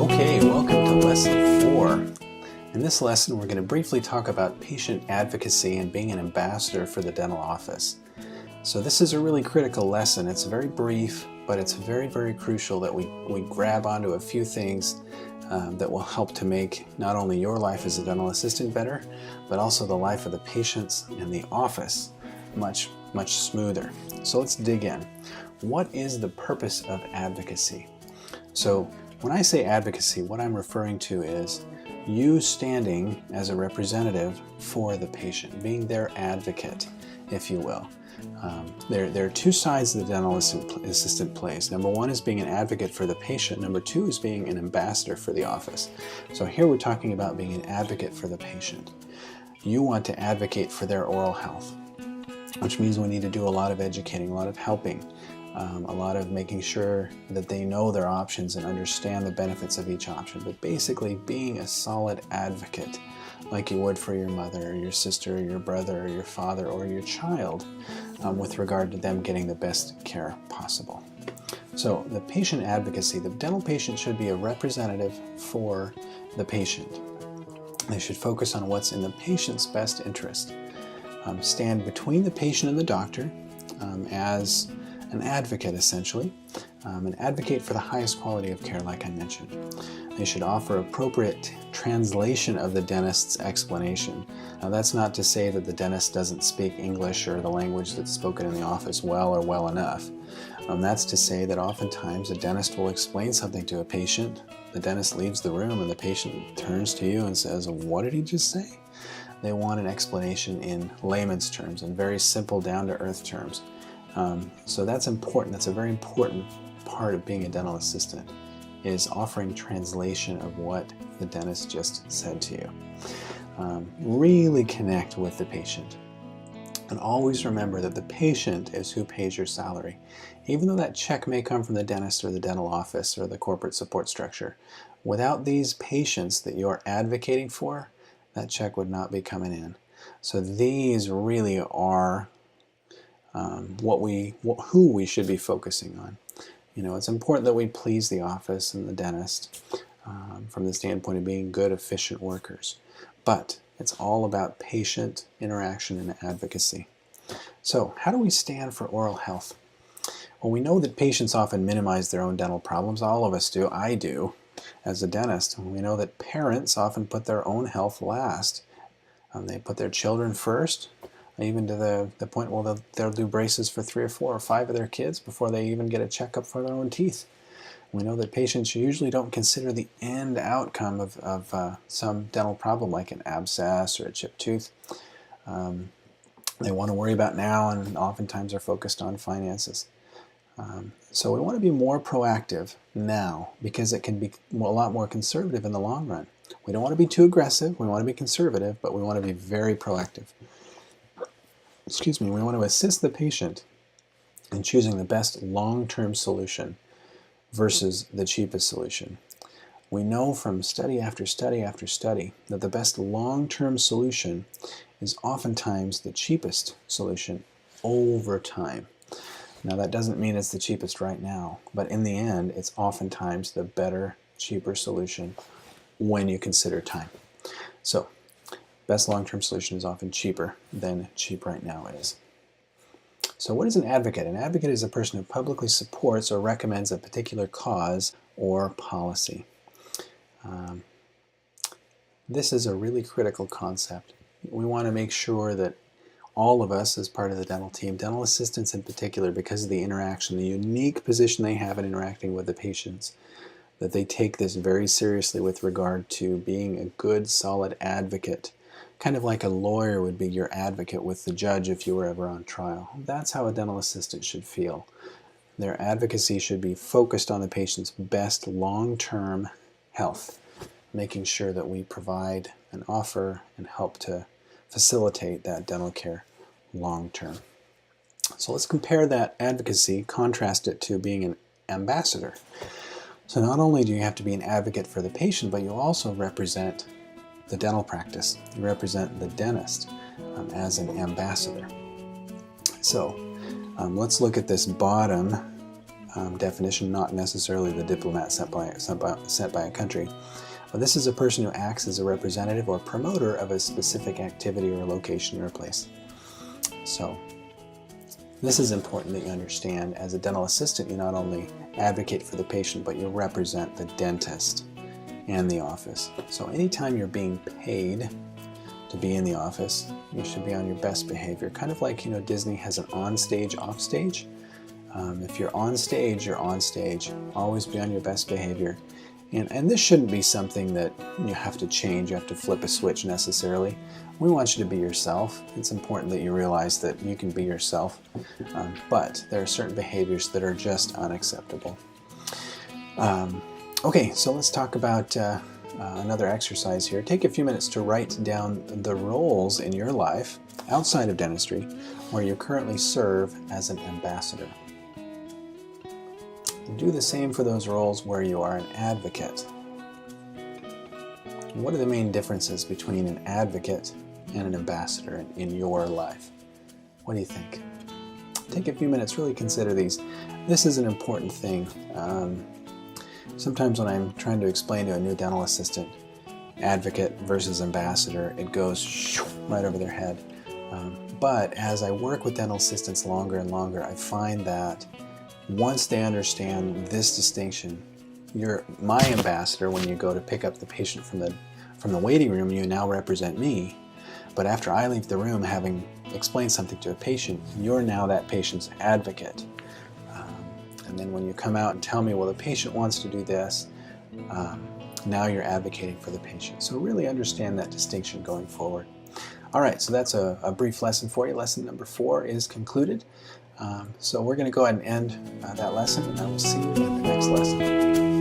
Okay, welcome to lesson 4. In this lesson, we're going to briefly talk about patient advocacy and being an ambassador for the dental office. So this is a really critical lesson. It's very brief, but it's very, very crucial that we grab onto a few things that will help to make not only your life as a dental assistant better, but also the life of the patients and the office much smoother. So let's dig in. What is the purpose of advocacy? So when I say advocacy, what I'm referring to is you standing as a representative for the patient, being their advocate, if you will. There are two sides the dental assistant plays. Number one is being an advocate for the patient. Number two is being an ambassador for the office. So here we're talking about being an advocate for the patient. You want to advocate for their oral health, which means we need to do a lot of educating, a lot of helping, a lot of making sure that they know their options and understand the benefits of each option. But basically being a solid advocate, like you would for your mother, or your sister, or your brother, or your father, or your child, with regard to them getting the best care possible. So the patient advocacy, the dental patient should be a representative for the patient. They should focus on what's in the patient's best interest. Stand between the patient and the doctor as an advocate, essentially, and advocate for the highest quality of care, like I mentioned. They should offer appropriate translation of the dentist's explanation. Now, that's not to say that the dentist doesn't speak English or the language that's spoken in the office well or well enough. That's to say that oftentimes a dentist will explain something to a patient, the dentist leaves the room, and the patient turns to you and says, "What did he just say?" They want an explanation in layman's terms, in very simple, down-to-earth terms. So that's important. That's a very important part of being a dental assistant, is offering translation of what the dentist just said to you. Really connect with the patient. And always remember that the patient is who pays your salary. Even though that check may come from the dentist or the dental office or the corporate support structure, without these patients that you're advocating for, that check would not be coming in. So these really are who we should be focusing on. You know, it's important that we please the office and the dentist from the standpoint of being good, efficient workers. But it's all about patient interaction and advocacy. So how do we stand for oral health? Well, we know that patients often minimize their own dental problems. All of us do. I do as a dentist. We know that parents often put their own health last. They put their children first, even to the point where they'll do braces for 3 or 4 or 5 of their kids before they even get a checkup for their own teeth. We know that patients usually don't consider the end outcome of some dental problem like an abscess or a chipped tooth. They want to worry about now, and oftentimes are focused on finances. So we want to be more proactive now, because it can be a lot more conservative in the long run. We don't want to be too aggressive, we want to be conservative, but we want to be very proactive. We want to assist the patient in choosing the best long-term solution versus the cheapest solution. We know from study after study after study that the best long-term solution is oftentimes the cheapest solution over time. Now, that doesn't mean it's the cheapest right now, but in the end, it's oftentimes the better, cheaper solution when you consider time. So, best long-term solution is often cheaper than cheap right now is. So what is an advocate? An advocate is a person who publicly supports or recommends a particular cause or policy. This is a really critical concept. We want to make sure that all of us as part of the dental team, dental assistants in particular, because of the interaction, the unique position they have in interacting with the patients, that they take this very seriously with regard to being a good, solid advocate. Kind of like a lawyer would be your advocate with the judge if you were ever on trial. That's how a dental assistant should feel. Their advocacy should be focused on the patient's best long-term health, making sure that we provide and offer and help to facilitate that dental care long-term. So let's compare that advocacy, contrast it to being an ambassador. So not only do you have to be an advocate for the patient, but you also represent the dental practice. You represent the dentist as an ambassador. So let's look at this bottom definition, not necessarily the diplomat sent by a country. But this is a person who acts as a representative or promoter of a specific activity or location or place. So this is important that you understand. As a dental assistant, you not only advocate for the patient, but you represent the dentist and the office. So anytime you're being paid to be in the office, you should be on your best behavior. Kind of like, Disney has an on-stage, off-stage. If you're on stage, you're on stage. Always be on your best behavior. And this shouldn't be something that you have to change, you have to flip a switch necessarily. We want you to be yourself. It's important that you realize that you can be yourself, but there are certain behaviors that are just unacceptable. Okay, so let's talk about another exercise here. Take a few minutes to write down the roles in your life outside of dentistry where you currently serve as an ambassador. Do the same for those roles where you are an advocate. What are the main differences between an advocate and an ambassador in your life? What do you think? Take a few minutes, really consider these. This is an important thing. Sometimes when I'm trying to explain to a new dental assistant, advocate versus ambassador, it goes right over their head. But as I work with dental assistants longer and longer, I find that once they understand this distinction, you're my ambassador. When you go to pick up the patient from the waiting room, you now represent me. But after I leave the room, having explained something to a patient, you're now that patient's advocate. And then when you come out and tell me, well, the patient wants to do this, now you're advocating for the patient. So really understand that distinction going forward. All right, so that's a brief lesson for you. Lesson number 4 is concluded. So we're going to go ahead and end that lesson, and I will see you in the next lesson.